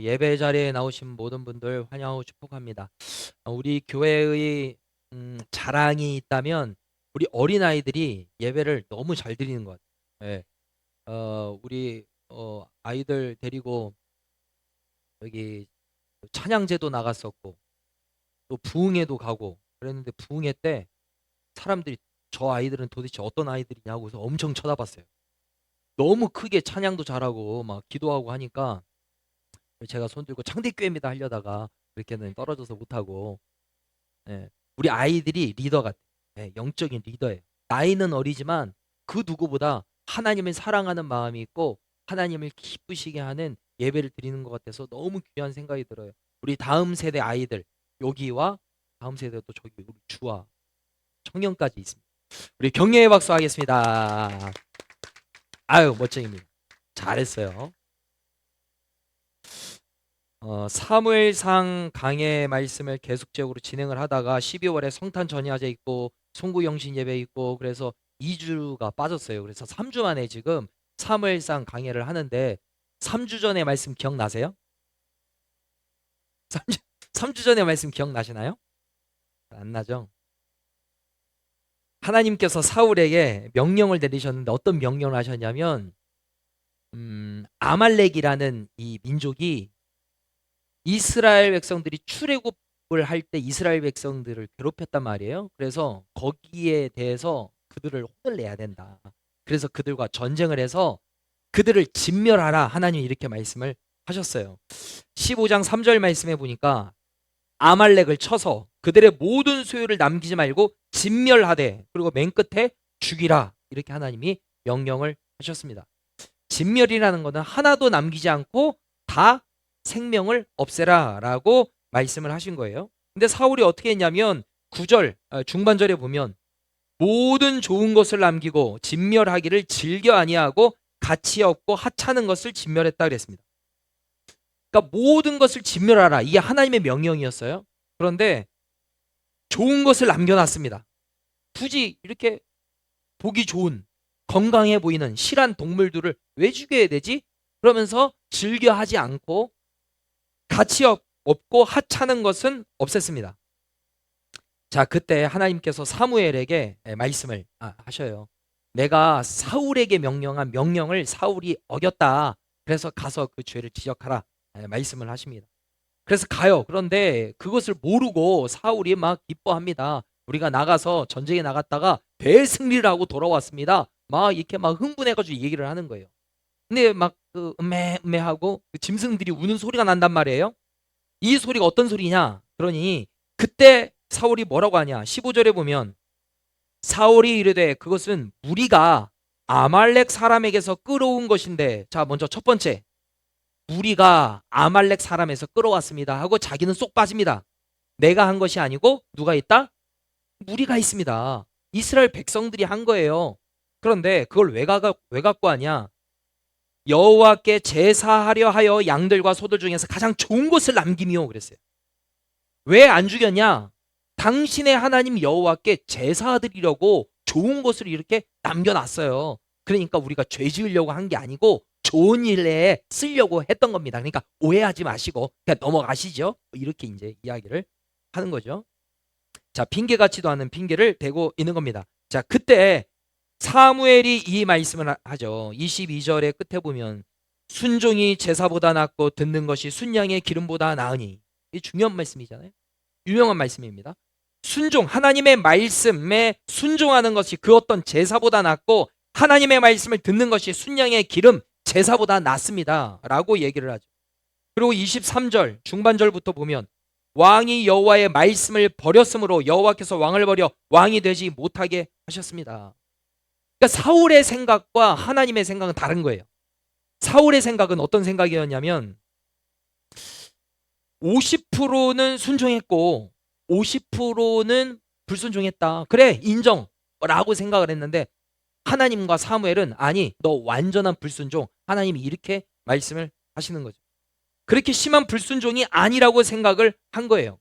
예배 자리에 나오신 모든 분들 환영하고 축복합니다. 우리 교회의 자랑이 있다면 우리 어린아이들이 예배를 너무 잘 드리는 것 같아요. 예. 우리 아이들 데리고 여기 찬양제도 나갔었고 또 부흥회도 가고 그랬는데, 부흥회 때 사람들이 저 아이들은 도대체 어떤 아이들이냐고 해서 엄청 쳐다봤어요. 너무 크게 찬양도 잘하고 막 기도하고 하니까 제가 손 들고 창대교회입니다 하려다가 그렇게는 떨어져서 못하고. 예. 우리 아이들이 리더 같아요. 예, 영적인 리더예요. 나이는 어리지만 그 누구보다 하나님을 사랑하는 마음이 있고 하나님을 기쁘시게 하는 예배를 드리는 것 같아서 너무 귀한 생각이 들어요. 우리 다음 세대 아이들, 여기와 다음 세대 또 저기 우리 주와 청년까지 있습니다. 우리 격려의 박수 하겠습니다. 아유, 멋쟁입니다. 잘했어요. 사무엘상 강해 말씀을 계속적으로 진행을 하다가 12월에 성탄 전야제 있고 송구영신 예배 있고 그래서 2주가 빠졌어요. 그래서 3주 만에 지금 사무엘상 강해를 하는데, 3주 전의 말씀 기억나세요? 3주, 3주 전의 말씀 기억나시나요? 안 나죠? 하나님께서 사울에게 명령을 내리셨는데 어떤 명령을 하셨냐면, 아말렉이라는 이 민족이 이스라엘 백성들이 출애굽을 할 때 이스라엘 백성들을 괴롭혔단 말이에요. 그래서 거기에 대해서 그들을 혼을 내야 된다. 그래서 그들과 전쟁을 해서 그들을 진멸하라. 하나님이 이렇게 말씀을 하셨어요. 15장 3절 말씀해 보니까 아말렉을 쳐서 그들의 모든 소유를 남기지 말고 진멸하되, 그리고 맨 끝에 죽이라. 이렇게 하나님이 명령을 하셨습니다. 진멸이라는 것은 하나도 남기지 않고 다 생명을 없애라 라고 말씀을 하신 거예요. 근데 사울이 어떻게 했냐면 9절 중반절에 보면 모든 좋은 것을 남기고 진멸하기를 즐겨 아니하고 가치 없고 하찮은 것을 진멸했다 그랬습니다. 그러니까 모든 것을 진멸하라, 이게 하나님의 명령이었어요. 그런데 좋은 것을 남겨놨습니다. 굳이 이렇게 보기 좋은 건강해 보이는 실한 동물들을 왜 죽여야 되지? 그러면서 즐겨하지 않고 가치 없고 하찮은 것은 없앴습니다. 자, 그때 하나님께서 사무엘에게 말씀을 하셔요. 내가 사울에게 명령한 명령을 사울이 어겼다. 그래서 가서 그 죄를 지적하라. 말씀을 하십니다. 그래서 가요. 그런데 그것을 모르고 사울이 막 기뻐합니다. 우리가 나가서 전쟁에 나갔다가 대승리를 하고 돌아왔습니다. 막 이렇게 막 흥분해가지고 얘기를 하는 거예요. 근데 막 그 음메하고 그 짐승들이 우는 소리가 난단 말이에요. 이 소리가 어떤 소리냐? 그러니 그때 사울이 뭐라고 하냐? 15절에 보면 사울이 이르되 그것은 무리가 아말렉 사람에게서 끌어온 것인데, 자, 먼저 첫 번째, 무리가 아말렉 사람에서 끌어왔습니다 하고 자기는 쏙 빠집니다. 내가 한 것이 아니고 누가 있다? 무리가 있습니다. 이스라엘 백성들이 한 거예요. 그런데 그걸 왜 갖고 왔냐? 여호와께 제사하려 하여 양들과 소들 중에서 가장 좋은 것을 남기며 그랬어요. 왜 안 죽였냐? 당신의 하나님 여호와께 제사드리려고 좋은 것을 이렇게 남겨놨어요. 그러니까 우리가 죄 지으려고 한 게 아니고 좋은 일에 쓰려고 했던 겁니다. 그러니까 오해하지 마시고 그냥 넘어가시죠. 이렇게 이제 이야기를 하는 거죠. 자, 핑계 같지도 않은 핑계를 대고 있는 겁니다. 자, 그때 사무엘이 이 말씀을 하죠. 22절의 끝에 보면 순종이 제사보다 낫고 듣는 것이 순양의 기름보다 나으니, 이 중요한 말씀이잖아요. 유명한 말씀입니다. 순종, 하나님의 말씀에 순종하는 것이 그 어떤 제사보다 낫고 하나님의 말씀을 듣는 것이 순양의 기름, 제사보다 낫습니다 라고 얘기를 하죠. 그리고 23절 중반절부터 보면 왕이 여호와의 말씀을 버렸으므로 여호와께서 왕을 버려 왕이 되지 못하게 하셨습니다. 그러니까 사울의 생각과 하나님의 생각은 다른 거예요. 사울의 생각은 어떤 생각이었냐면 50%는 순종했고 50%는 불순종했다. 그래, 인정라고 생각을 했는데, 하나님과 사무엘은 아니, 너 완전한 불순종. 하나님이 이렇게 말씀을 하시는 거죠. 그렇게 심한 불순종이 아니라고 생각을 한 거예요.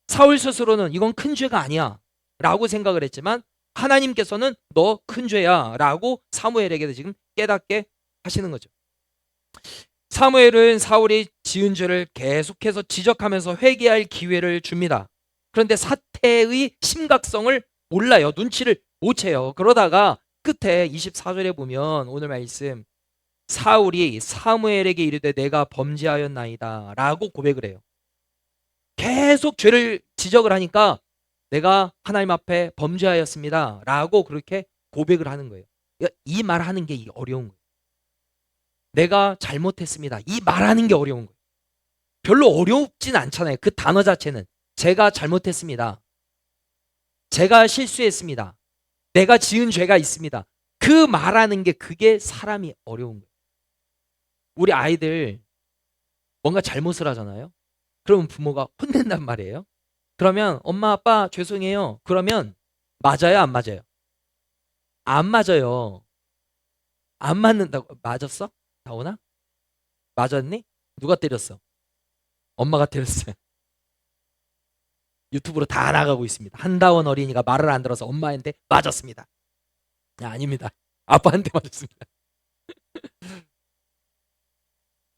사울 스스로는 이건 큰 죄가 아니야 라고 생각을 했지만 하나님께서는 너 큰 죄야 라고 사무엘에게 지금 깨닫게 하시는 거죠. 사무엘은 사울이 지은 죄를 계속해서 지적하면서 회개할 기회를 줍니다. 그런데 사태의 심각성을 몰라요. 눈치를 못 채요. 그러다가 끝에 24절에 보면 오늘 말씀, 사울이 사무엘에게 이르되 내가 범죄하였나이다 라고 고백을 해요. 계속 죄를 지적을 하니까 내가 하나님 앞에 범죄하였습니다 라고 그렇게 고백을 하는 거예요. 이 말하는 게 어려운 거예요. 내가 잘못했습니다, 이 말하는 게 어려운 거예요. 별로 어렵진 않잖아요. 그 단어 자체는 제가 잘못했습니다, 제가 실수했습니다, 내가 지은 죄가 있습니다, 그 말하는 게, 그게 사람이 어려운 거예요. 우리 아이들 뭔가 잘못을 하잖아요. 그러면 부모가 혼낸단 말이에요. 그러면 엄마 아빠 죄송해요, 그러면 맞아요 안 맞아요? 안 맞아요. 안 맞는다고. 맞았어? 다오나? 맞았니? 누가 때렸어? 엄마가 때렸어요. 유튜브로 다 나가고 있습니다. 한다원 어린이가 말을 안 들어서 엄마한테 맞았습니다. 아닙니다. 아빠한테 맞았습니다.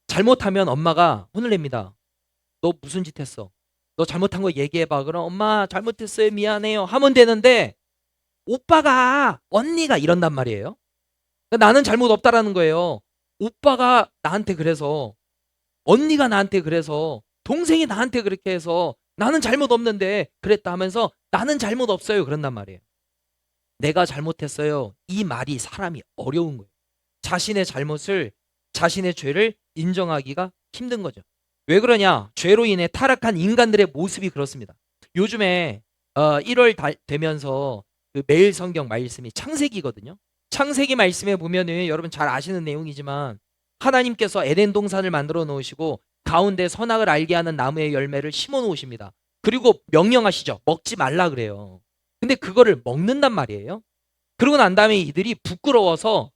잘못하면 엄마가 혼을 냅니다. 너 무슨 짓 했어? 너 잘못한 거 얘기해봐. 그럼 엄마 잘못했어요, 미안해요 하면 되는데, 오빠가 언니가 이런단 말이에요. 나는 잘못 없다라는 거예요. 오빠가 나한테 그래서, 언니가 나한테 그래서, 동생이 나한테 그렇게 해서 나는 잘못 없는데 그랬다 하면서 나는 잘못 없어요 그런단 말이에요. 내가 잘못했어요, 이 말이 사람이 어려운 거예요. 자신의 잘못을, 자신의 죄를 인정하기가 힘든 거죠. 왜 그러냐? 죄로 인해 타락한 인간들의 모습이 그렇습니다. 요즘에 1월 되면서 그 매일 성경 말씀이 창세기거든요. 창세기 말씀에 보면은 여러분 잘 아시는 내용이지만, 하나님께서 에덴 동산을 만들어 놓으시고 가운데 선악을 알게 하는 나무의 열매를 심어 놓으십니다. 그리고 명령하시죠. 먹지 말라 그래요. 근데 그거를 먹는단 말이에요. 그러고 난 다음에 이들이 부끄러워서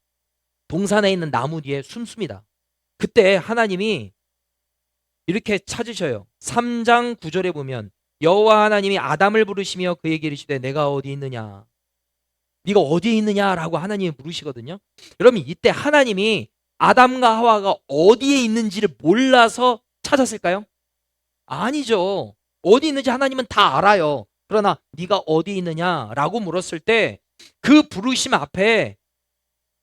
동산에 있는 나무 뒤에 숨습니다. 그때 하나님이 이렇게 찾으셔요. 3장 9절에 보면 여호와 하나님이 아담을 부르시며 그에게 이르시되 내가 어디 있느냐, 네가 어디에 있느냐라고 하나님이 물으시거든요. 여러분, 이때 하나님이 아담과 하와가 어디에 있는지를 몰라서 찾았을까요? 아니죠. 어디 있는지 하나님은 다 알아요. 그러나 네가 어디 있느냐라고 물었을 때 그 부르심 앞에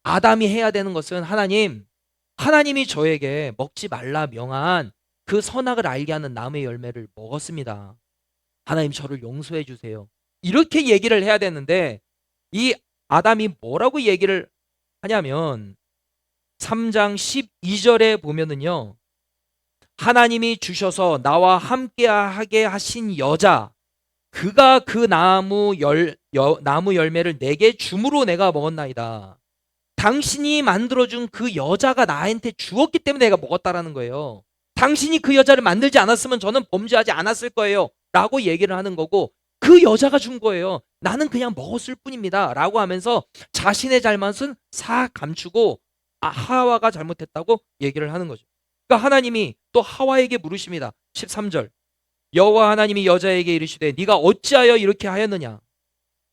아담이 해야 되는 것은, 하나님이 저에게 먹지 말라 명한 그 선악을 알게 하는 나무의 열매를 먹었습니다. 하나님 저를 용서해 주세요, 이렇게 얘기를 해야 되는데, 이 아담이 뭐라고 얘기를 하냐면 3장 12절에 보면은요, 하나님이 주셔서 나와 함께하게 하신 여자, 그가 그 나무 열매를 내게 줌으로 내가 먹었나이다. 당신이 만들어준 그 여자가 나한테 주었기 때문에 내가 먹었다라는 거예요. 당신이 그 여자를 만들지 않았으면 저는 범죄하지 않았을 거예요 라고 얘기를 하는 거고, 그 여자가 준 거예요. 나는 그냥 먹었을 뿐입니다 라고 하면서 자신의 잘못은 싹 감추고 하와가 잘못했다고 얘기를 하는 거죠. 그러니까 하나님이 또 하와에게 물으십니다. 13절, 여호와 하나님이 여자에게 이르시되 네가 어찌하여 이렇게 하였느냐.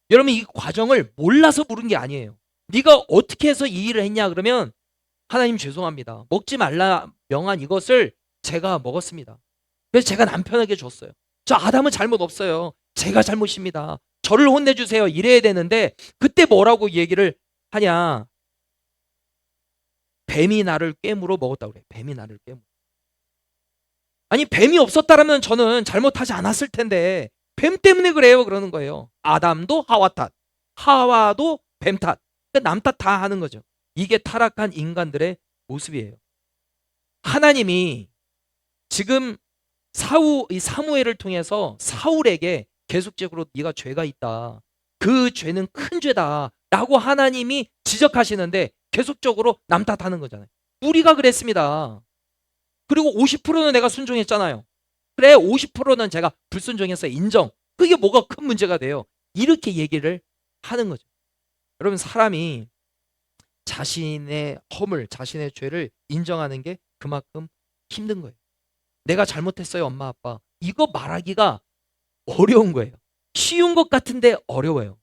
여러분, 이 과정을 몰라서 물은 게 아니에요. 네가 어떻게 해서 이 일을 했냐 그러면, 하나님 죄송합니다, 먹지 말라 명한 이것을 제가 먹었습니다. 그래서 제가 남편에게 줬어요. 저 아담은 잘못 없어요, 제가 잘못입니다, 저를 혼내주세요 이래야 되는데, 그때 뭐라고 얘기를 하냐, 뱀이 나를 꿰물어 먹었다고 그래요. 뱀이 나를 꿰물어. 아니, 뱀이 없었다라면 저는 잘못하지 않았을 텐데 뱀 때문에 그래요 그러는 거예요. 아담도 하와 탓, 하와도 뱀 탓, 남 탓 다 하는 거죠. 이게 타락한 인간들의 모습이에요. 하나님이 지금 사무엘을 통해서 사울에게 계속적으로 네가 죄가 있다, 그 죄는 큰 죄다 라고 하나님이 지적하시는데 계속적으로 남 탓하는 거잖아요. 우리가 그랬습니다. 그리고 50%는 내가 순종했잖아요. 그래, 50%는 제가 불순종해서 인정. 그게 뭐가 큰 문제가 돼요? 이렇게 얘기를 하는 거죠. 여러분, 사람이 자신의 허물, 자신의 죄를 인정하는 게 그만큼 힘든 거예요. 내가 잘못했어요 엄마 아빠, 이거 말하기가 어려운 거예요. 쉬운 것 같은데 어려워요.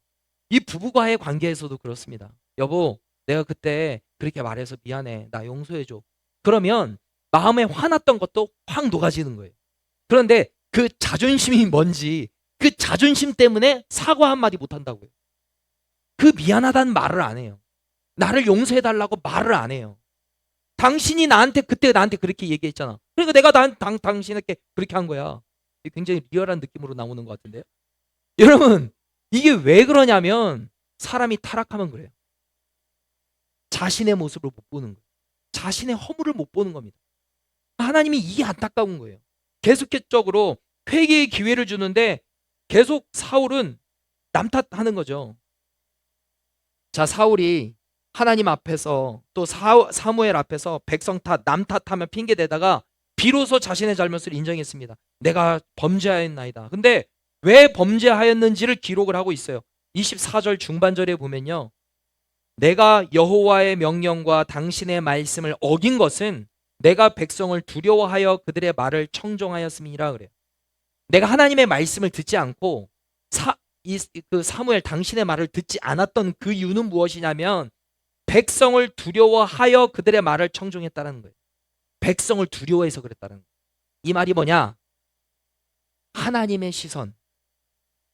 이 부부과의 관계에서도 그렇습니다. 여보, 내가 그때 그렇게 말해서 미안해, 나 용서해줘. 그러면 마음에 화났던 것도 확 녹아지는 거예요. 그런데 그 자존심이 뭔지, 그 자존심 때문에 사과 한마디 못한다고요. 그 미안하다는 말을 안 해요. 나를 용서해달라고 말을 안 해요. 당신이 나한테 그때 나한테 그렇게 얘기했잖아. 그러니까 내가 당신에게 그렇게 한 거야. 굉장히 리얼한 느낌으로 나오는 것 같은데요. 여러분, 이게 왜 그러냐면 사람이 타락하면 그래요. 자신의 모습을 못 보는 거예요. 자신의 허물을 못 보는 겁니다. 하나님이 이게 안타까운 거예요. 계속적으로 회개의 기회를 주는데 계속 사울은 남 탓하는 거죠. 자, 사울이 하나님 앞에서 또 사무엘 앞에서 백성 탓, 남 탓하며 핑계대다가 비로소 자신의 잘못을 인정했습니다. 내가 범죄하였나이다. 근데 왜 범죄하였는지를 기록을 하고 있어요. 24절 중반절에 보면요. 내가 여호와의 명령과 당신의 말씀을 어긴 것은 내가 백성을 두려워하여 그들의 말을 청종하였음이라 그래요. 내가 하나님의 말씀을 듣지 않고 그 사무엘 당신의 말을 듣지 않았던 그 이유는 무엇이냐면 백성을 두려워하여 그들의 말을 청종했다는 거예요. 백성을 두려워해서 그랬다는 거예요. 이 말이 뭐냐? 하나님의 시선,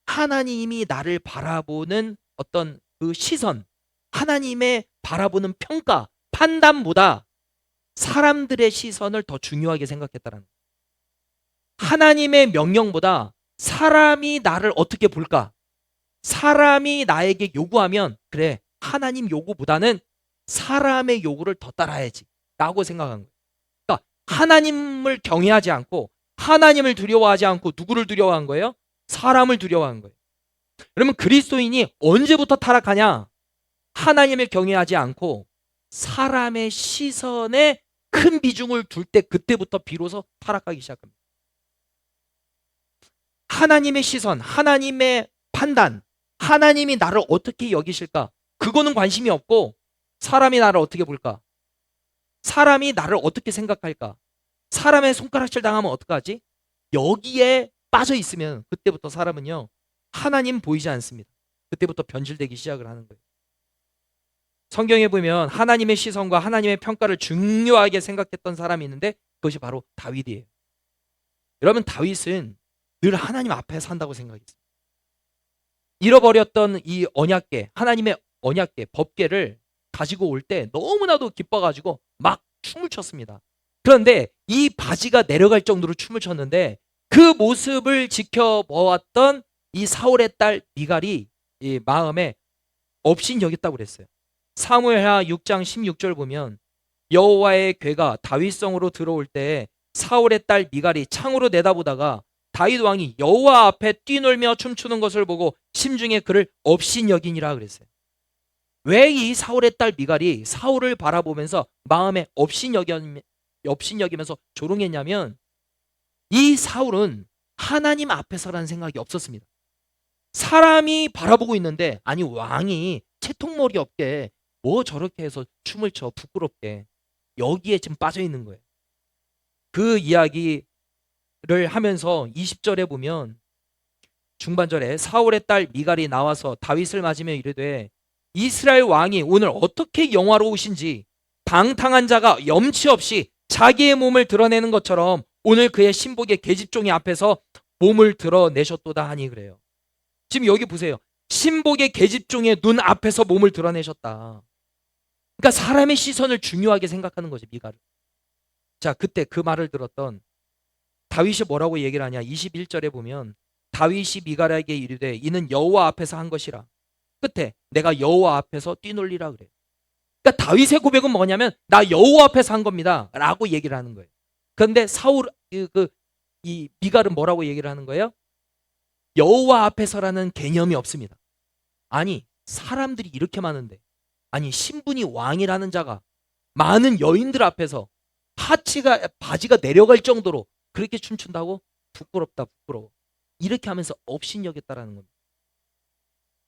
하나님이 나를 바라보는 어떤 그 시선, 하나님의 바라보는 평가, 판단보다 사람들의 시선을 더 중요하게 생각했다는 거예요. 하나님의 명령보다 사람이 나를 어떻게 볼까? 사람이 나에게 요구하면 그래, 하나님 요구보다는 사람의 요구를 더 따라야지 라고 생각한 거예요. 그러니까 하나님을 경외하지 않고 하나님을 두려워하지 않고 누구를 두려워한 거예요? 사람을 두려워한 거예요. 그러면 그리스도인이 언제부터 타락하냐? 하나님을 경외하지 않고 사람의 시선에 큰 비중을 둘 때 그때부터 비로소 타락하기 시작합니다. 하나님의 시선, 하나님의 판단, 하나님이 나를 어떻게 여기실까? 그거는 관심이 없고 사람이 나를 어떻게 볼까? 사람이 나를 어떻게 생각할까? 사람의 손가락질 당하면 어떡하지? 여기에 빠져 있으면 그때부터 사람은요, 하나님 보이지 않습니다. 그때부터 변질되기 시작을 하는 거예요. 성경에 보면 하나님의 시선과 하나님의 평가를 중요하게 생각했던 사람이 있는데 그것이 바로 다윗이에요. 여러분, 다윗은 늘 하나님 앞에 산다고 생각했어요. 잃어버렸던 이 언약궤, 하나님의 언약궤, 법궤를 가지고 올 때 너무나도 기뻐가지고 막 춤을 췄습니다. 그런데 이 바지가 내려갈 정도로 춤을 췄는데 그 모습을 지켜보았던 이 사울의 딸 미갈이 이 마음에 업신여겼다고 그랬어요. 사무엘하 6장 16절 보면 여호와의 궤가 다윗성으로 들어올 때 사울의 딸 미갈이 창으로 내다보다가 다윗 왕이 여호와 앞에 뛰놀며 춤추는 것을 보고 심중에 그를 업신여기니라 그랬어요. 왜 이 사울의 딸 미갈이 사울을 바라보면서 마음에 업신여기면서 조롱했냐면 이 사울은 하나님 앞에서라는 생각이 없었습니다. 사람이 바라보고 있는데 아니 왕이 채통머리 없게 뭐 저렇게 해서 춤을 춰 부끄럽게, 여기에 지금 빠져 있는 거예요. 그 이야기를 하면서 20절에 보면 중반절에 사울의 딸 미갈이 나와서 다윗을 맞으며 이르되 이스라엘 왕이 오늘 어떻게 영화로우신지 방탕한 자가 염치 없이 자기의 몸을 드러내는 것처럼 오늘 그의 신복의 계집종이 앞에서 몸을 드러내셨도다 하니 그래요. 지금 여기 보세요. 신복의 계집종의 눈 앞에서 몸을 드러내셨다. 그러니까 사람의 시선을 중요하게 생각하는 거지, 미갈은. 자, 그때 그 말을 들었던 다윗이 뭐라고 얘기를 하냐? 21절에 보면 다윗이 미갈에게 이르되 이는 여호와 앞에서 한 것이라. 끝에 내가 여호와 앞에서 뛰놀리라 그래요. 그러니까 다윗의 고백은 뭐냐면 나 여호와 앞에서 한 겁니다 라고 얘기를 하는 거예요. 그런데 이 미갈은 뭐라고 얘기를 하는 거예요? 여호와 앞에서라는 개념이 없습니다. 아니 사람들이 이렇게 많은데, 아니 신분이 왕이라는 자가 많은 여인들 앞에서 바지가 내려갈 정도로 그렇게 춤춘다고? 부끄럽다, 부끄러워. 이렇게 하면서 업신여겼다라는 겁니다.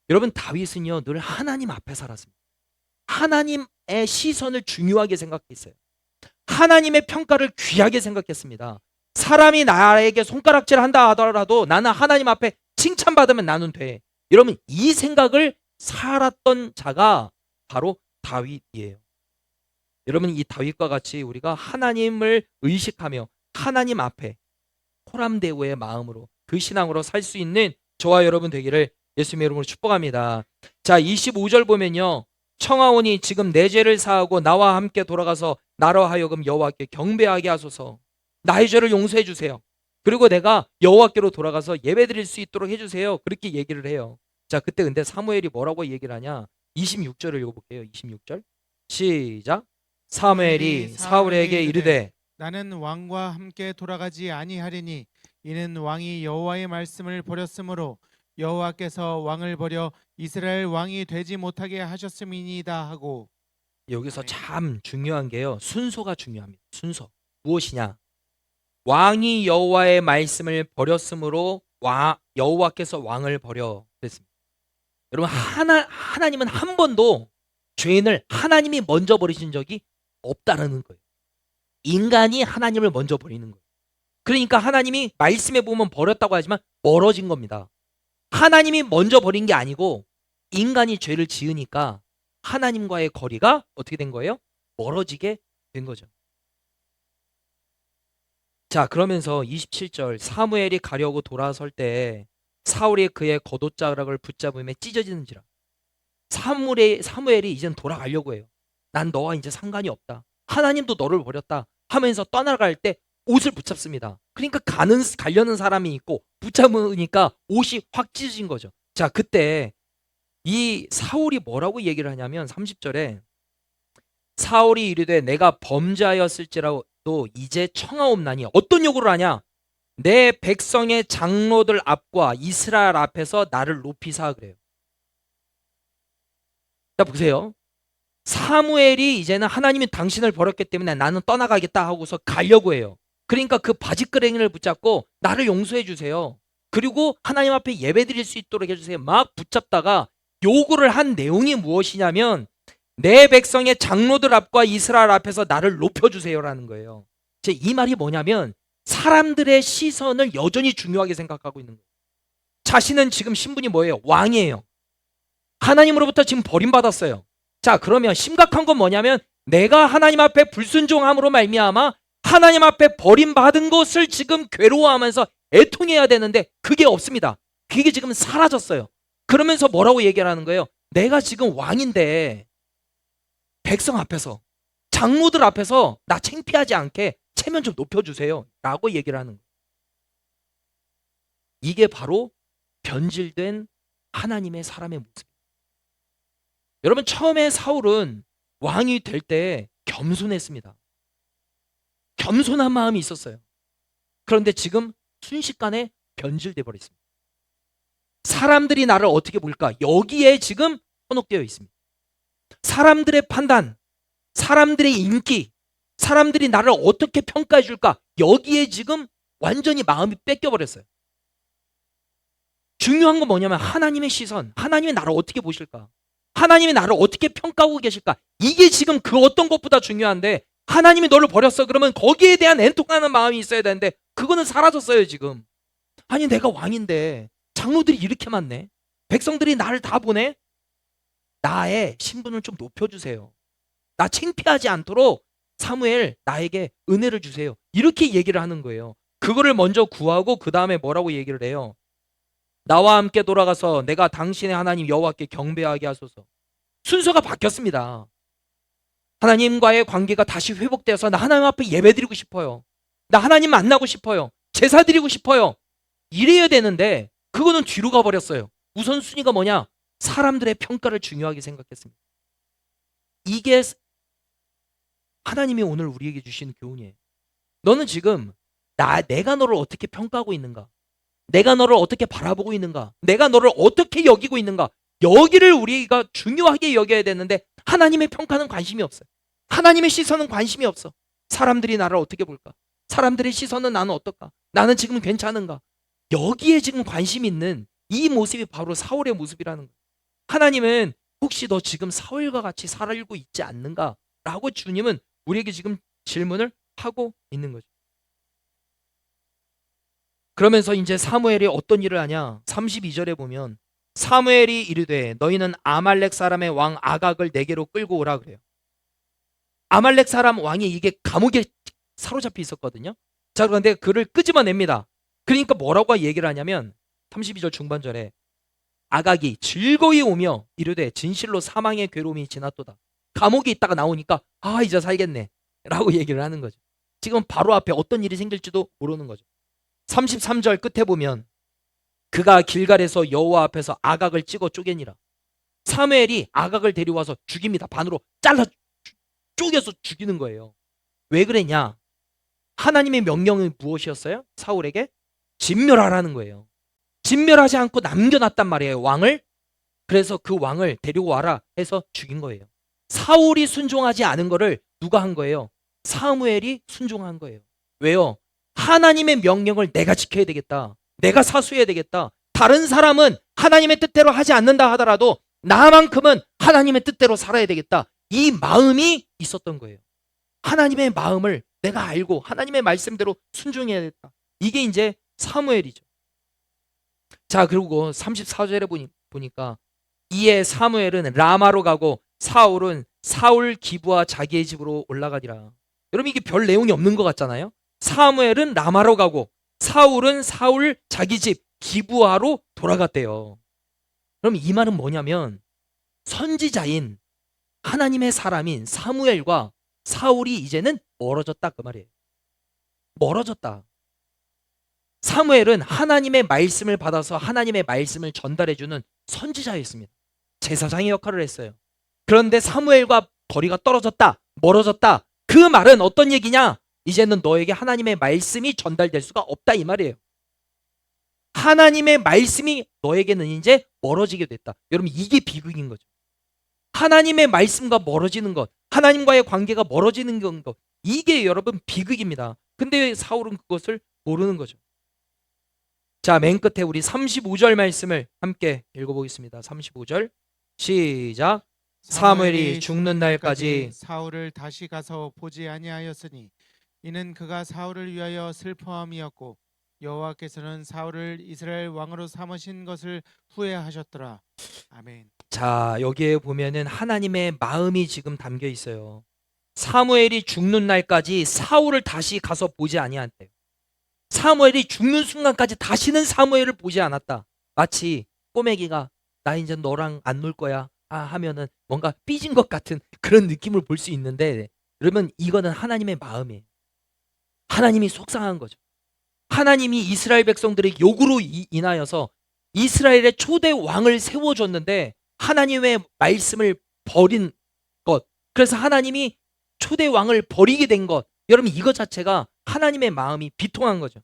여러분, 다윗은요 늘 하나님 앞에 살았습니다. 하나님의 시선을 중요하게 생각했어요. 하나님의 평가를 귀하게 생각했습니다. 사람이 나에게 손가락질 한다 하더라도 나는 하나님 앞에 칭찬받으면 나는 돼. 여러분, 이 생각을 살았던 자가 바로 다윗이에요. 여러분, 이 다윗과 같이 우리가 하나님을 의식하며 하나님 앞에 호람대오의 마음으로 그 신앙으로 살 수 있는 저와 여러분 되기를 예수님의 이름으로 축복합니다. 자, 25절 보면요, 청하오니 지금 내 죄를 사하고 나와 함께 돌아가서 나로 하여금 여호와께 경배하게 하소서. 나의 죄를 용서해 주세요. 그리고 내가 여호와께로 돌아가서 예배드릴 수 있도록 해주세요. 그렇게 얘기를 해요. 자, 그때 근데 사무엘이 뭐라고 얘기를 하냐? 26절을 읽어볼게요. 26절 시작. 사무엘이 사울에게 이르되 나는 왕과 함께 돌아가지 아니하리니 이는 왕이 여호와의 말씀을 버렸으므로 여호와께서 왕을 버려 이스라엘 왕이 되지 못하게 하셨음이니이다 하고. 여기서 참 중요한 게요, 순서가 중요합니다. 순서 무엇이냐? 왕이 여호와의 말씀을 버렸으므로 여호와께서 왕을 버려 그랬습니다. 여러분, 하나님은 한 번도 죄인을 하나님이 먼저 버리신 적이 없다라는 거예요. 인간이 하나님을 먼저 버리는 거예요. 그러니까 하나님이 말씀에 보면 버렸다고 하지만 멀어진 겁니다. 하나님이 먼저 버린 게 아니고 인간이 죄를 지으니까 하나님과의 거리가 어떻게 된 거예요? 멀어지게 된 거죠. 자, 그러면서 27절 사무엘이 가려고 돌아설 때 사울이 그의 겉옷자락을 붙잡으며 찢어지는지라. 사무엘이 이젠 돌아가려고 해요. 난 너와 이제 상관이 없다. 하나님도 너를 버렸다 하면서 떠나갈 때 옷을 붙잡습니다. 그러니까 가려는 사람이 있고 붙잡으니까 옷이 확 찢어진 거죠. 자, 그때 이 사울이 뭐라고 얘기를 하냐면 30절에 사울이 이르되 내가 범죄하였을지라도 이제 청하옵나니, 어떤 요구를 하냐? 내 백성의 장로들 앞과 이스라엘 앞에서 나를 높이사 그래요. 자, 보세요. 사무엘이 이제는 하나님이 당신을 버렸기 때문에 나는 떠나가겠다 하고서 가려고 해요. 그러니까 그 바지끄레기를 붙잡고 나를 용서해 주세요. 그리고 하나님 앞에 예배드릴 수 있도록 해주세요. 막 붙잡다가 요구를 한 내용이 무엇이냐면 내 백성의 장로들 앞과 이스라엘 앞에서 나를 높여주세요라는 거예요. 이 말이 뭐냐면 사람들의 시선을 여전히 중요하게 생각하고 있는 거예요. 자신은 지금 신분이 뭐예요? 왕이에요. 하나님으로부터 지금 버림받았어요. 자, 그러면 심각한 건 뭐냐면 내가 하나님 앞에 불순종함으로 말미암아 하나님 앞에 버림받은 것을 지금 괴로워하면서 애통해야 되는데 그게 없습니다. 그게 지금 사라졌어요. 그러면서 뭐라고 얘기를 하는 거예요? 내가 지금 왕인데 백성 앞에서 장로들 앞에서 나 창피하지 않게 체면 좀 높여주세요 라고 얘기를 하는 거예요. 이게 바로 변질된 하나님의 사람의 모습입니다. 여러분, 처음에 사울은 왕이 될 때 겸손했습니다. 겸손한 마음이 있었어요. 그런데 지금 순식간에 변질돼 버렸습니다. 사람들이 나를 어떻게 볼까? 여기에 지금 현혹되어 있습니다. 사람들의 판단, 사람들의 인기, 사람들이 나를 어떻게 평가해 줄까? 여기에 지금 완전히 마음이 뺏겨 버렸어요. 중요한 건 뭐냐면 하나님의 시선, 하나님이 나를 어떻게 보실까? 하나님이 나를 어떻게 평가하고 계실까? 이게 지금 그 어떤 것보다 중요한데, 하나님이 너를 버렸어 그러면 거기에 대한 애통하는 마음이 있어야 되는데 그거는 사라졌어요 지금. 아니, 내가 왕인데 장로들이 이렇게 많네, 백성들이 나를 다 보네, 나의 신분을 좀 높여주세요. 나 창피하지 않도록 사무엘 나에게 은혜를 주세요. 이렇게 얘기를 하는 거예요. 그거를 먼저 구하고 그 다음에 뭐라고 얘기를 해요? 나와 함께 돌아가서 내가 당신의 하나님 여호와께 경배하게 하소서. 순서가 바뀌었습니다. 하나님과의 관계가 다시 회복되어서 나 하나님 앞에 예배드리고 싶어요. 나 하나님 만나고 싶어요. 제사 드리고 싶어요. 이래야 되는데 그거는 뒤로 가버렸어요. 우선순위가 뭐냐? 사람들의 평가를 중요하게 생각했습니다. 이게 하나님이 오늘 우리에게 주신 교훈이에요. 너는 지금 내가 너를 어떻게 평가하고 있는가? 내가 너를 어떻게 바라보고 있는가? 내가 너를 어떻게 여기고 있는가? 여기를 우리가 중요하게 여겨야 되는데 하나님의 평가는 관심이 없어요. 하나님의 시선은 관심이 없어. 사람들이 나를 어떻게 볼까? 사람들의 시선은 나는 어떨까? 나는 지금 괜찮은가? 여기에 지금 관심이 있는 이 모습이 바로 사울의 모습이라는 거예요. 하나님은 혹시 너 지금 사울과 같이 살고 있지 않는가? 라고 주님은 우리에게 지금 질문을 하고 있는 거죠. 그러면서 이제 사무엘이 어떤 일을 하냐? 32절에 보면 사무엘이 이르되 너희는 아말렉 사람의 왕 아각을 내게로 끌고 오라 그래요. 아말렉 사람 왕이 이게 감옥에 사로잡혀 있었거든요. 자, 그런데 그를 끄집어냅니다. 그러니까 뭐라고 얘기를 하냐면 32절 중반절에 아각이 즐거이 오며 이르되 진실로 사망의 괴로움이 지났도다. 감옥에 있다가 나오니까 이제 살겠네 라고 얘기를 하는 거죠. 지금 바로 앞에 어떤 일이 생길지도 모르는 거죠. 33절 끝에 보면 그가 길갈에서 여호와 앞에서 아각을 찍어 쪼개니라. 사무엘이 아각을 데려와서 죽입니다. 반으로 잘라 쪼개서 죽이는 거예요. 왜 그랬냐? 하나님의 명령은 무엇이었어요? 사울에게 진멸하라는 거예요. 진멸하지 않고 남겨놨단 말이에요, 왕을. 그래서 그 왕을 데려와라 해서 죽인 거예요. 사울이 순종하지 않은 거를 누가 한 거예요? 사무엘이 순종한 거예요. 왜요? 하나님의 명령을 내가 지켜야 되겠다. 내가 사수해야 되겠다. 다른 사람은 하나님의 뜻대로 하지 않는다 하더라도 나만큼은 하나님의 뜻대로 살아야 되겠다. 이 마음이 있었던 거예요. 하나님의 마음을 내가 알고 하나님의 말씀대로 순종해야겠다. 이게 이제 사무엘이죠. 자, 그리고 34절에 보니까 이에 사무엘은 라마로 가고 사울은 사울 기브와 자기의 집으로 올라가니라. 여러분, 이게 별 내용이 없는 것 같잖아요. 사무엘은 라마로 가고 사울은 사울 자기 집 기브아로 돌아갔대요. 그럼 이 말은 뭐냐면 선지자인 하나님의 사람인 사무엘과 사울이 이제는 멀어졌다 그 말이에요. 멀어졌다. 사무엘은 하나님의 말씀을 받아서 하나님의 말씀을 전달해주는 선지자였습니다. 제사장의 역할을 했어요. 그런데 사무엘과 거리가 떨어졌다, 멀어졌다. 그 말은 어떤 얘기냐? 이제는 너에게 하나님의 말씀이 전달될 수가 없다 이 말이에요. 하나님의 말씀이 너에게는 이제 멀어지게 됐다. 여러분, 이게 비극인 거죠. 하나님의 말씀과 멀어지는 것, 하나님과의 관계가 멀어지는 것, 이게 여러분 비극입니다. 근데 사울은 그것을 모르는 거죠. 자, 맨 끝에 우리 35절 말씀을 함께 읽어보겠습니다. 35절 시작. 사무엘이 죽는 날까지 사울을 다시 가서 보지 아니하였으니 이는 그가 사울을 위하여 슬퍼함이었고 여호와께서는 사울을 이스라엘 왕으로 삼으신 것을 후회하셨더라. 아멘. 자, 여기에 보면은 하나님의 마음이 지금 담겨 있어요. 사무엘이 죽는 날까지 사울을 다시 가서 보지 아니한대요. 사무엘이 죽는 순간까지 다시는 사무엘을 보지 않았다. 마치 꼬맹이가 나 이제 너랑 안 놀 거야 하면은 뭔가 삐진 것 같은 그런 느낌을 볼 수 있는데, 그러면 이거는 하나님의 마음이에요. 하나님이 속상한 거죠. 하나님이 이스라엘 백성들의 요구로 인하여서 이스라엘의 초대 왕을 세워줬는데 하나님의 말씀을 버린 것, 그래서 하나님이 초대 왕을 버리게 된 것, 여러분 이것 자체가 하나님의 마음이 비통한 거죠.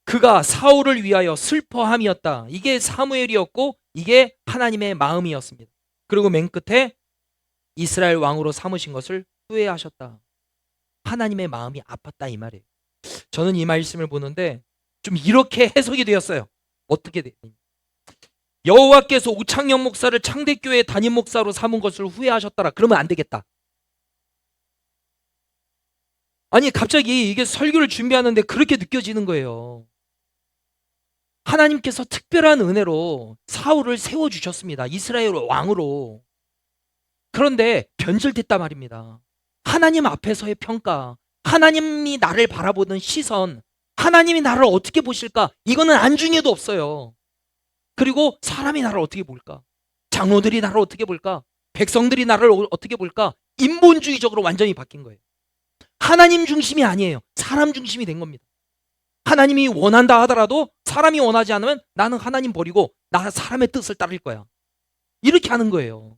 그가 사울을 위하여 슬퍼함이었다. 이게 사무엘이었고 이게 하나님의 마음이었습니다. 그리고 맨 끝에 이스라엘 왕으로 삼으신 것을 후회하셨다. 하나님의 마음이 아팠다 이 말이에요. 저는 이 말씀을 보는데 좀 이렇게 해석이 되었어요. 어떻게 되냐? 여호와께서 오창영 목사를 창대교회 담임 목사로 삼은 것을 후회하셨더라. 그러면 안 되겠다. 아니, 갑자기 이게 설교를 준비하는데 그렇게 느껴지는 거예요. 하나님께서 특별한 은혜로 사울을 세워주셨습니다. 이스라엘 왕으로. 그런데 변절됐단 말입니다. 하나님 앞에서의 평가, 하나님이 나를 바라보는 시선, 하나님이 나를 어떻게 보실까? 이거는 안중에도 없어요. 그리고 사람이 나를 어떻게 볼까? 장로들이 나를 어떻게 볼까? 백성들이 나를 어떻게 볼까? 인본주의적으로 완전히 바뀐 거예요. 하나님 중심이 아니에요. 사람 중심이 된 겁니다. 하나님이 원한다 하더라도 사람이 원하지 않으면 나는 하나님 버리고 나 사람의 뜻을 따를 거야. 이렇게 하는 거예요.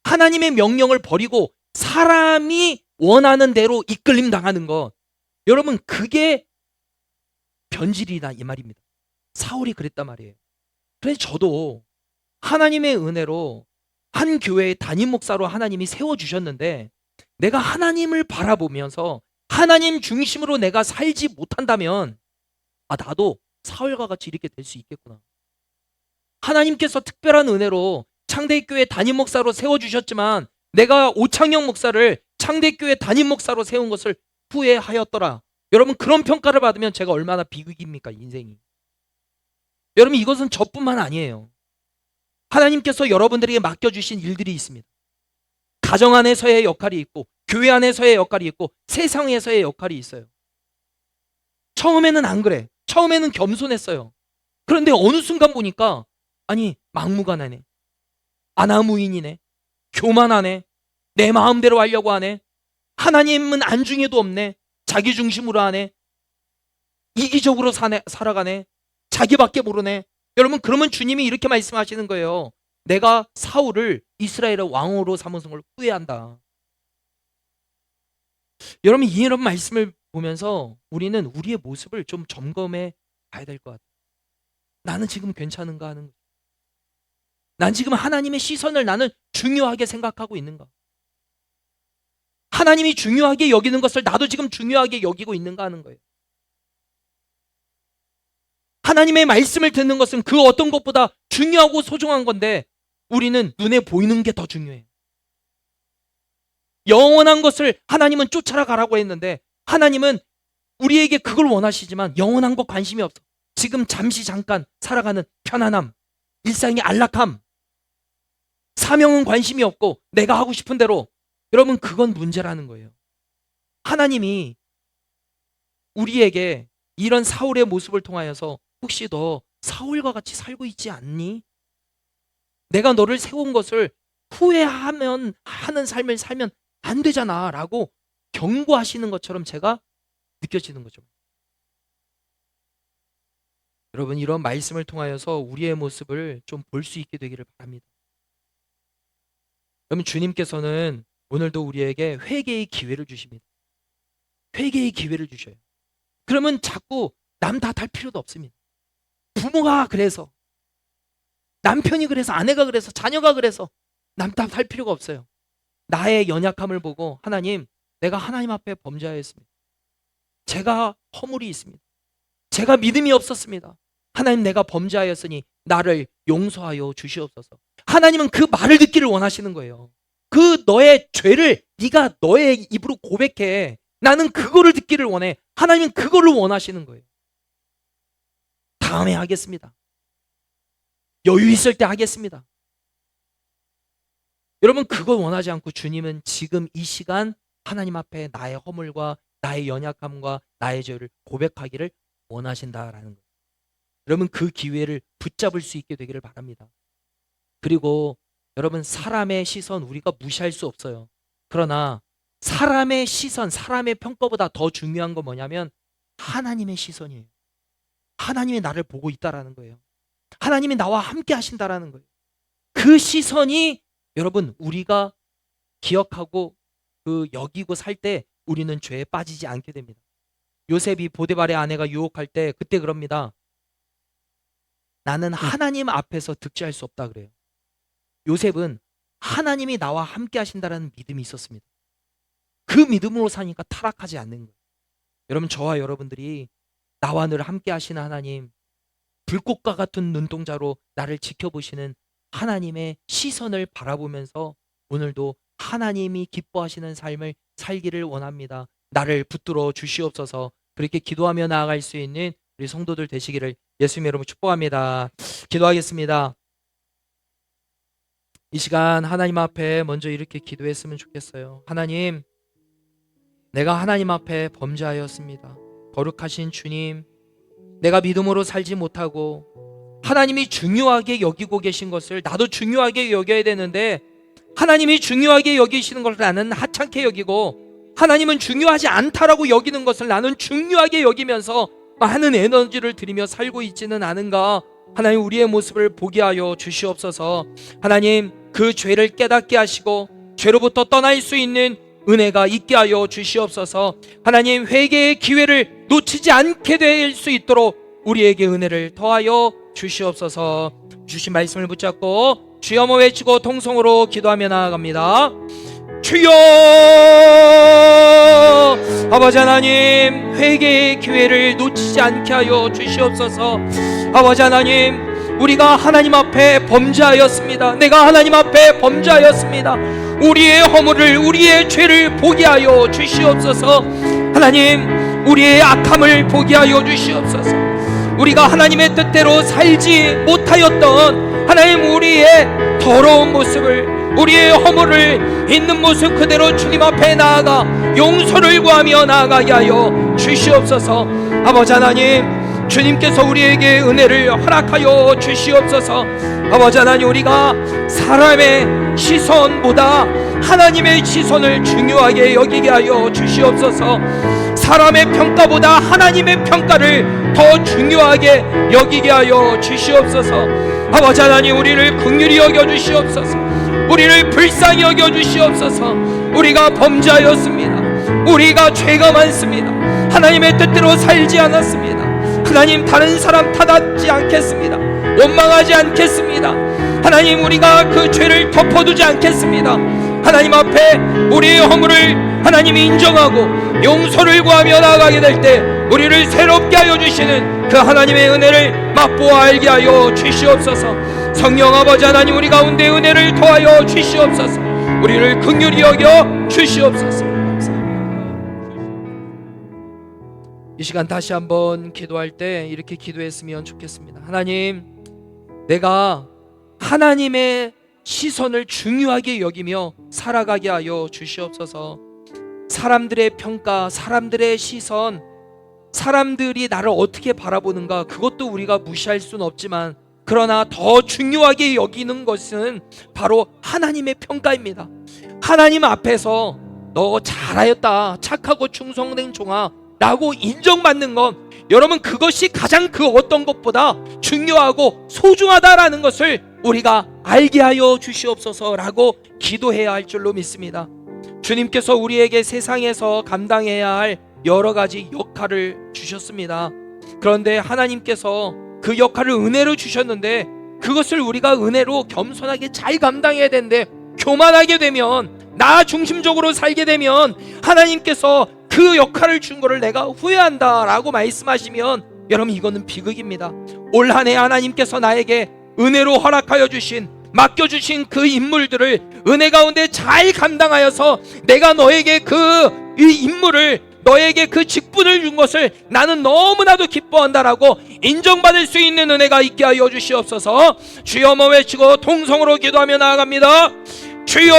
하나님의 명령을 버리고 사람이 원하는 대로 이끌림 당하는 것, 여러분 그게 변질이다 이 말입니다. 사울이 그랬단 말이에요. 그래서 저도 하나님의 은혜로 한 교회의 담임 목사로 하나님이 세워주셨는데 내가 하나님을 바라보면서 하나님 중심으로 내가 살지 못한다면 나도 사울과 같이 이렇게 될 수 있겠구나. 하나님께서 특별한 은혜로 창대교회 담임 목사로 세워주셨지만 내가 오창영 목사를 창대교회 담임 목사로 세운 것을 후회하였더라. 여러분 그런 평가를 받으면 제가 얼마나 비극입니까 인생이. 여러분 이것은 저뿐만 아니에요. 하나님께서 여러분들에게 맡겨주신 일들이 있습니다. 가정 안에서의 역할이 있고 교회 안에서의 역할이 있고 세상에서의 역할이 있어요. 처음에는 안 그래. 처음에는 겸손했어요. 그런데 어느 순간 보니까 아니 막무가내네. 아나무인이네. 교만하네. 내 마음대로 하려고 하네. 하나님은 안중에도 없네. 자기 중심으로 하네. 이기적으로 살아가네. 자기밖에 모르네. 여러분, 그러면 주님이 이렇게 말씀하시는 거예요. 내가 사울을 이스라엘의 왕으로 삼은 걸 후회한다. 여러분, 이런 말씀을 보면서 우리는 우리의 모습을 좀 점검해 봐야 될 것 같아요. 나는 지금 괜찮은가 하는 거죠. 난 지금 하나님의 시선을 나는 중요하게 생각하고 있는가? 하나님이 중요하게 여기는 것을 나도 지금 중요하게 여기고 있는가 하는 거예요. 하나님의 말씀을 듣는 것은 그 어떤 것보다 중요하고 소중한 건데 우리는 눈에 보이는 게 더 중요해요. 영원한 것을 하나님은 쫓아라 가라고 했는데 하나님은 우리에게 그걸 원하시지만 영원한 것 관심이 없어. 지금 잠시 잠깐 살아가는 편안함, 일상의 안락함, 사명은 관심이 없고 내가 하고 싶은 대로. 여러분, 그건 문제라는 거예요. 하나님이 우리에게 이런 사울의 모습을 통하여서 혹시 너 사울과 같이 살고 있지 않니? 내가 너를 세운 것을 후회하면 하는 삶을 살면 안 되잖아 라고 경고하시는 것처럼 제가 느껴지는 거죠. 여러분, 이런 말씀을 통하여서 우리의 모습을 좀 볼 수 있게 되기를 바랍니다. 여러분, 주님께서는 오늘도 우리에게 회개의 기회를 주십니다. 회개의 기회를 주셔요. 그러면 자꾸 남 탓할 필요도 없습니다. 부모가 그래서, 남편이 그래서, 아내가 그래서, 자녀가 그래서 남 탓할 필요가 없어요. 나의 연약함을 보고 하나님, 내가 하나님 앞에 범죄하였습니다. 제가 허물이 있습니다. 제가 믿음이 없었습니다. 하나님, 내가 범죄하였으니 나를 용서하여 주시옵소서. 하나님은 그 말을 듣기를 원하시는 거예요. 그 너의 죄를 네가 너의 입으로 고백해. 나는 그거를 듣기를 원해. 하나님은 그거를 원하시는 거예요. 다음에 하겠습니다. 여유 있을 때 하겠습니다. 여러분, 그걸 원하지 않고 주님은 지금 이 시간 하나님 앞에 나의 허물과 나의 연약함과 나의 죄를 고백하기를 원하신다라는 거예요. 여러분, 그 기회를 붙잡을 수 있게 되기를 바랍니다. 그리고 여러분, 사람의 시선 우리가 무시할 수 없어요. 그러나 사람의 시선, 사람의 평가보다 더 중요한 건 뭐냐면 하나님의 시선이에요. 하나님이 나를 보고 있다라는 거예요. 하나님이 나와 함께 하신다라는 거예요. 그 시선이 여러분, 우리가 기억하고 여기고 살 때 우리는 죄에 빠지지 않게 됩니다. 요셉이 보디발의 아내가 유혹할 때 그때 그럽니다. 나는 하나님 앞에서 득죄할 수 없다 그래요. 요셉은 하나님이 나와 함께 하신다라는 믿음이 있었습니다. 그 믿음으로 사니까 타락하지 않는 거예요. 여러분, 저와 여러분들이 나와 늘 함께 하시는 하나님, 불꽃과 같은 눈동자로 나를 지켜보시는 하나님의 시선을 바라보면서 오늘도 하나님이 기뻐하시는 삶을 살기를 원합니다. 나를 붙들어 주시옵소서. 그렇게 기도하며 나아갈 수 있는 우리 성도들 되시기를 예수님의 이름으로 축복합니다. 기도하겠습니다. 이 시간 하나님 앞에 먼저 이렇게 기도했으면 좋겠어요. 하나님, 내가 하나님 앞에 범죄하였습니다. 거룩하신 주님, 내가 믿음으로 살지 못하고 하나님이 중요하게 여기고 계신 것을 나도 중요하게 여겨야 되는데 하나님이 중요하게 여기시는 것을 나는 하찮게 여기고 하나님은 중요하지 않다라고 여기는 것을 나는 중요하게 여기면서 많은 에너지를 들이며 살고 있지는 않은가. 하나님, 우리의 모습을 보게 하여 주시옵소서. 하나님, 그 죄를 깨닫게 하시고 죄로부터 떠날 수 있는 은혜가 있게 하여 주시옵소서. 하나님, 회개의 기회를 놓치지 않게 될 수 있도록 우리에게 은혜를 더하여 주시옵소서. 주신 말씀을 붙잡고 주여모 외치고 통성으로 기도하며 나아갑니다. 주여! 아버지 하나님, 회개의 기회를 놓치지 않게 하여 주시옵소서. 아버지 하나님, 우리가 하나님 앞에 범죄하였습니다. 내가 하나님 앞에 범죄하였습니다. 우리의 허물을, 우리의 죄를 보게 하여 주시옵소서. 하나님, 우리의 악함을 보게 하여 주시옵소서. 우리가 하나님의 뜻대로 살지 못하였던 하나님, 우리의 더러운 모습을 우리의 허물을 있는 모습 그대로 주님 앞에 나아가 용서를 구하며 나아가게 하여 주시옵소서. 아버지 하나님, 주님께서 우리에게 은혜를 허락하여 주시옵소서. 아버지 하나님, 우리가 사람의 시선보다 하나님의 시선을 중요하게 여기게 하여 주시옵소서. 사람의 평가보다 하나님의 평가를 더 중요하게 여기게 하여 주시옵소서. 아버지 하나님, 우리를 긍휼히 여겨 주시옵소서. 우리를 불쌍히 여겨 주시옵소서. 우리가 범죄하였습니다. 우리가 죄가 많습니다. 하나님의 뜻대로 살지 않았습니다. 하나님, 다른 사람 탓하지 않겠습니다. 원망하지 않겠습니다. 하나님, 우리가 그 죄를 덮어두지 않겠습니다. 하나님 앞에 우리의 허물을 하나님이 인정하고 용서를 구하며 나아가게 될 때 우리를 새롭게 하여 주시는 그 하나님의 은혜를 맛보아 알게 하여 주시옵소서. 성령 아버지 하나님, 우리 가운데 은혜를 더하여 주시옵소서. 우리를 긍휼히 여겨 주시옵소서. 이 시간 다시 한번 기도할 때 이렇게 기도했으면 좋겠습니다. 하나님, 내가 하나님의 시선을 중요하게 여기며 살아가게 하여 주시옵소서. 사람들의 평가, 사람들의 시선, 사람들이 나를 어떻게 바라보는가, 그것도 우리가 무시할 수는 없지만, 그러나 더 중요하게 여기는 것은 바로 하나님의 평가입니다. 하나님 앞에서 너 잘하였다, 착하고 충성된 종아 라고 인정받는 건, 여러분, 그것이 가장 그 어떤 것보다 중요하고 소중하다라는 것을 우리가 알게 하여 주시옵소서라고 기도해야 할 줄로 믿습니다. 주님께서 우리에게 세상에서 감당해야 할 여러 가지 역할을 주셨습니다. 그런데 하나님께서 그 역할을 은혜로 주셨는데, 그것을 우리가 은혜로 겸손하게 잘 감당해야 되는데, 교만하게 되면, 나 중심적으로 살게 되면 하나님께서 그 역할을 준 거를 내가 후회한다 라고 말씀하시면, 여러분, 이거는 비극입니다. 올 한 해 하나님께서 나에게 은혜로 허락하여 주신, 맡겨주신 그 인물들을 은혜 가운데 잘 감당하여서 내가 너에게 이 인물을, 너에게 그 직분을 준 것을 나는 너무나도 기뻐한다라고 인정받을 수 있는 은혜가 있게 하여 주시옵소서. 주여 한번 외치고 통성으로 기도하며 나아갑니다. 주여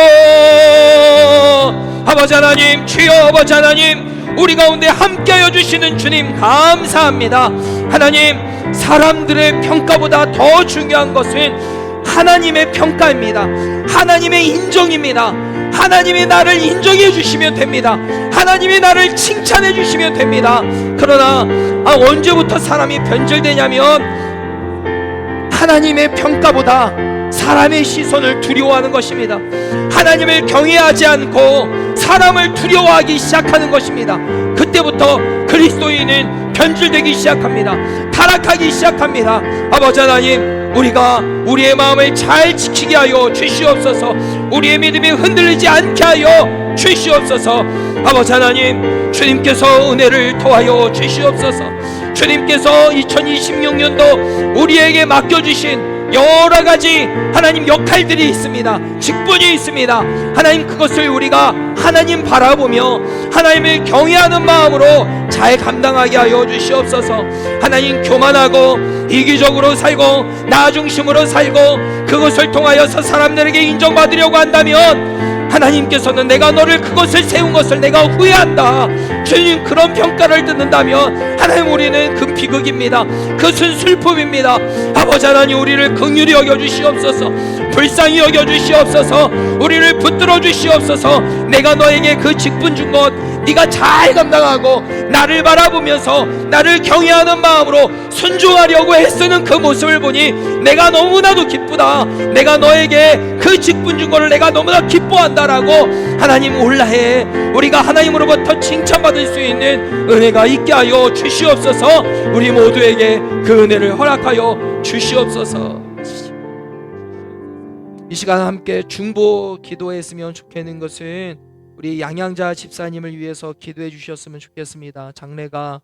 아버지 하나님, 주여 아버지 하나님, 우리 가운데 함께하여 주시는 주님 감사합니다. 하나님, 사람들의 평가보다 더 중요한 것은 하나님의 평가입니다. 하나님의 인정입니다. 하나님이 나를 인정해 주시면 됩니다. 하나님이 나를 칭찬해 주시면 됩니다. 그러나 언제부터 사람이 변절되냐면, 하나님의 평가보다 사람의 시선을 두려워하는 것입니다. 하나님을 경외하지 않고 사람을 두려워하기 시작하는 것입니다. 그때부터 그리스도인은 변질되기 시작합니다. 타락하기 시작합니다. 아버지 하나님, 우리가 우리의 마음을 잘 지키게 하여 주시옵소서. 우리의 믿음이 흔들리지 않게 하여 주시옵소서. 아버지 하나님, 주님께서 은혜를 더하여 주시옵소서. 주님께서 2026년도 우리에게 맡겨주신 여러 가지 하나님 역할들이 있습니다. 직분이 있습니다. 하나님, 그것을 우리가 하나님 바라보며 하나님을 경외하는 마음으로 잘 감당하게 하여 주시옵소서. 하나님, 교만하고 이기적으로 살고 나 중심으로 살고 그것을 통하여서 사람들에게 인정받으려고 한다면, 하나님께서는 내가 너를, 그것을 세운 것을 내가 후회한다, 주님, 그런 평가를 듣는다면 하나님, 우리는 그 비극입니다. 그것은 슬픔입니다. 아버지 하나님, 우리를 긍휼히 여겨주시옵소서. 불쌍히 여겨주시옵소서. 우리를 붙들어 주시옵소서. 내가 너에게 그 직분 준 것 네가 잘 감당하고 나를 바라보면서 나를 경외하는 마음으로 순종하려고 애쓰는 그 모습을 보니 내가 너무나도 기쁘다. 내가 너에게 그 직분 준 거를 내가 너무나 기뻐한다라고 하나님, 올라해 우리가 하나님으로부터 칭찬받을 수 있는 은혜가 있게 하여 주시옵소서. 우리 모두에게 그 은혜를 허락하여 주시옵소서. 이 시간 함께 중보 기도했으면 좋겠는 것은 우리 양양자 집사님을 위해서 기도해 주셨으면 좋겠습니다. 장례가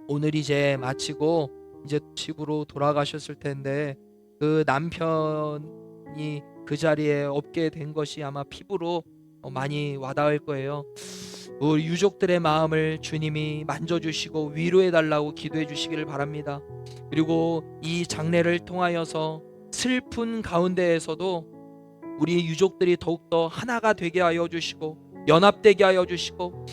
오늘 이제 마치고 이제 집으로 돌아가셨을 텐데, 그 남편이 그 자리에 없게 된 것이 아마 피부로 많이 와닿을 거예요. 우리 유족들의 마음을 주님이 만져주시고 위로해 달라고 기도해 주시기를 바랍니다. 그리고 이 장례를 통하여서 슬픈 가운데에서도 우리 유족들이 더욱더 하나가 되게 하여 주시고 연합되게 하여 주시고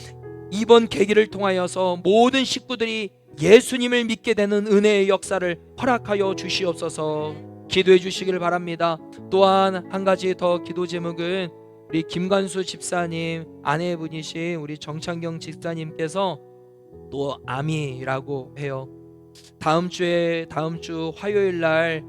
이번 계기를 통하여서 모든 식구들이 예수님을 믿게 되는 은혜의 역사를 허락하여 주시옵소서. 기도해 주시기를 바랍니다. 또한 한 가지 더 기도 제목은 우리 김관수 집사님 아내분이신 우리 정창경 집사님께서 또 암이라고 해요. 다음 주 화요일 날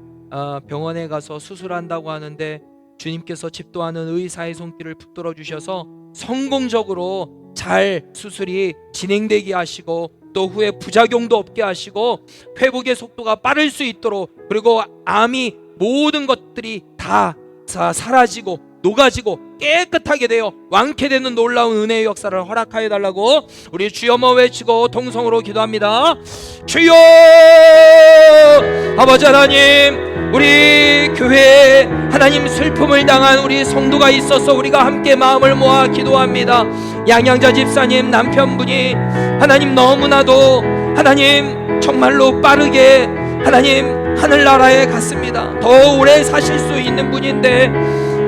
병원에 가서 수술한다고 하는데 주님께서 집도하는 의사의 손길을 붙들어 주셔서 성공적으로 잘 수술이 진행되게 하시고 또 후에 부작용도 없게 하시고 회복의 속도가 빠를 수 있도록, 그리고 암이 모든 것들이 다 사라지고 녹아지고 깨끗하게 되어 완쾌되는 놀라운 은혜의 역사를 허락하여 달라고 우리 주여모 외치고 통성으로 기도합니다. 주여! 아버지 하나님, 우리 교회에 하나님 슬픔을 당한 우리 성도가 있어서 우리가 함께 마음을 모아 기도합니다. 양양자 집사님 남편분이 하나님 너무나도 하나님 정말로 빠르게 하나님 하늘나라에 갔습니다. 더 오래 사실 수 있는 분인데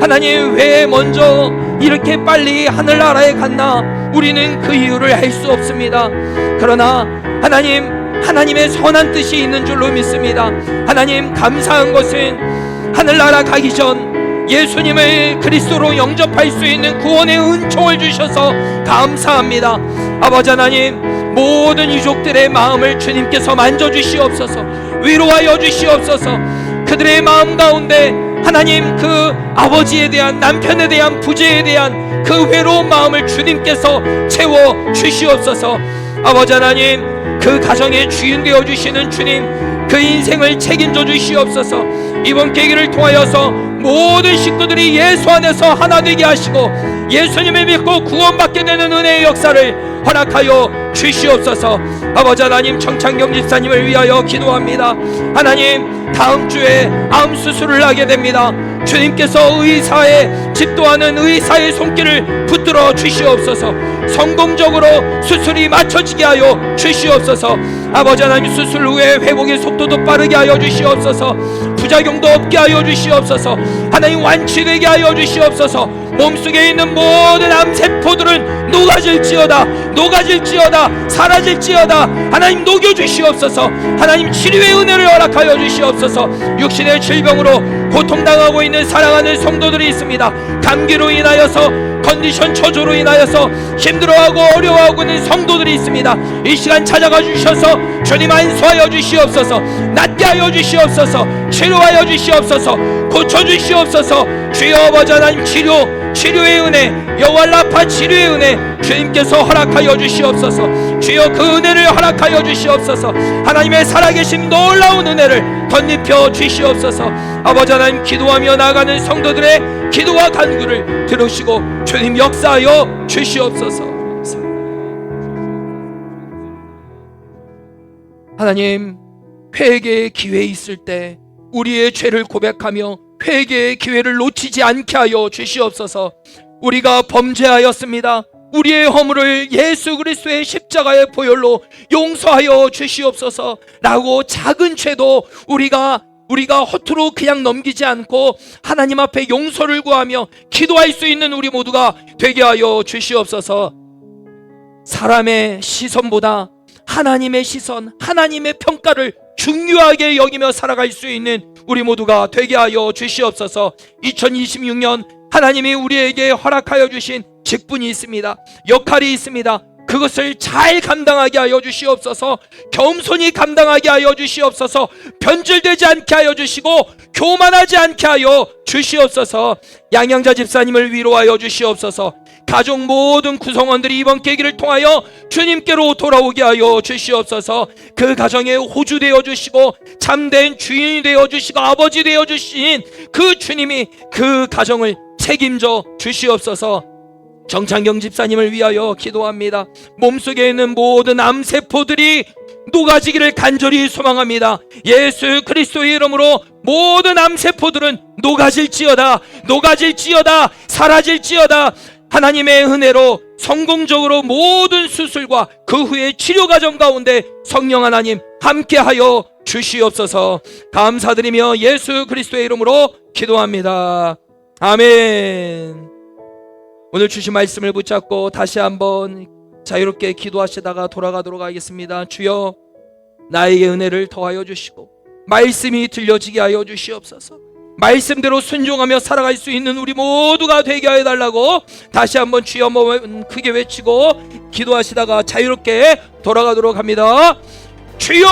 하나님 왜 먼저 이렇게 빨리 하늘나라에 갔나? 우리는 그 이유를 알 수 없습니다. 그러나 하나님의 선한 뜻이 있는 줄로 믿습니다. 하나님 감사한 것은 하늘나라 가기 전 예수님을 그리스도로 영접할 수 있는 구원의 은총을 주셔서 감사합니다. 아버지 하나님, 모든 유족들의 마음을 주님께서 만져주시옵소서. 위로하여 주시옵소서. 그들의 마음 가운데 하나님 그 아버지에 대한, 남편에 대한, 부재에 대한 그 외로운 마음을 주님께서 채워 주시옵소서. 아버지 하나님, 그 가정의 주인 되어 주시는 주님, 그 인생을 책임져 주시옵소서. 이번 계기를 통하여서 모든 식구들이 예수 안에서 하나 되게 하시고 예수님을 믿고 구원받게 되는 은혜의 역사를 허락하여 주시옵소서. 아버지 하나님, 정창경 집사님을 위하여 기도합니다. 하나님, 다음 주에 암 수술을 하게 됩니다. 주님께서 집도하는 의사의 손길을 붙들어 주시옵소서. 성공적으로 수술이 마쳐지게 하여 주시옵소서. 아버지 하나님, 수술 후에 회복의 속도도 빠르게 하여 주시옵소서. 부작용도 없게 하여 주시옵소서. 하나님, 완치되게 하여 주시옵소서. 몸속에 있는 모든 암세포들은 녹아질지어다, 사라질지어다. 하나님, 녹여주시옵소서. 하나님, 치료의 은혜를 허락하여 주시옵소서. 육신의 질병으로 고통당하고 있는 사랑하는 성도들이 있습니다. 감기로 인하여서, 컨디션 저조로 인하여서 힘들어하고 어려워하고 있는 성도들이 있습니다. 이 시간 찾아가 주셔서 주님 안수하여 주시옵소서. 낫게 하여 주시옵소서. 치료하여 주시옵소서. 고쳐주시옵소서. 주여 아버지 하나님, 치료의 은혜, 여호와 라파 치료의 은혜 주님께서 허락하여 주시옵소서. 주여 그 은혜를 허락하여 주시옵소서. 하나님의 살아계신 놀라운 은혜를 덧입혀 주시옵소서. 아버지 하나님, 기도하며 나아가는 성도들의 기도와 간구를 들으시고 주님 역사하여 주시옵소서. 하나님, 회개의 기회 있을 때 우리의 죄를 고백하며 회개의 기회를 놓치지 않게 하여 주시옵소서. 우리가 범죄하였습니다. 우리의 허물을 예수 그리스도의 십자가의 보혈로 용서하여 주시옵소서 라고 작은 죄도 우리가 허투루 그냥 넘기지 않고 하나님 앞에 용서를 구하며 기도할 수 있는 우리 모두가 되게 하여 주시옵소서. 사람의 시선보다 하나님의 시선, 하나님의 평가를 중요하게 여기며 살아갈 수 있는 우리 모두가 되게 하여 주시옵소서. 2026년 하나님이 우리에게 허락하여 주신 직분이 있습니다. 역할이 있습니다. 그것을 잘 감당하게 하여 주시옵소서. 겸손히 감당하게 하여 주시옵소서. 변질되지 않게 하여 주시고 교만하지 않게 하여 주시옵소서. 양양자 집사님을 위로하여 주시옵소서. 가족 모든 구성원들이 이번 계기를 통하여 주님께로 돌아오게 하여 주시옵소서. 그 가정에 호주 되어 주시고 참된 주인이 되어 주시고 아버지 되어 주신 그 주님이 그 가정을 책임져 주시옵소서. 정창경 집사님을 위하여 기도합니다. 몸속에 있는 모든 암세포들이 녹아지기를 간절히 소망합니다. 예수 그리스도의 이름으로 모든 암세포들은 녹아질지어다, 사라질지어다. 하나님의 은혜로 성공적으로 모든 수술과 그 후의 치료 과정 가운데 성령 하나님 함께하여 주시옵소서. 감사드리며 예수 그리스도의 이름으로 기도합니다. 아멘. 오늘 주신 말씀을 붙잡고 다시 한번 자유롭게 기도하시다가 돌아가도록 하겠습니다. 주여, 나에게 은혜를 더하여 주시고 말씀이 들려지게 하여 주시옵소서. 말씀대로 순종하며 살아갈 수 있는 우리 모두가 되게 하여 달라고 다시 한번 주여 한번 크게 외치고 기도하시다가 자유롭게 돌아가도록 합니다. 주여!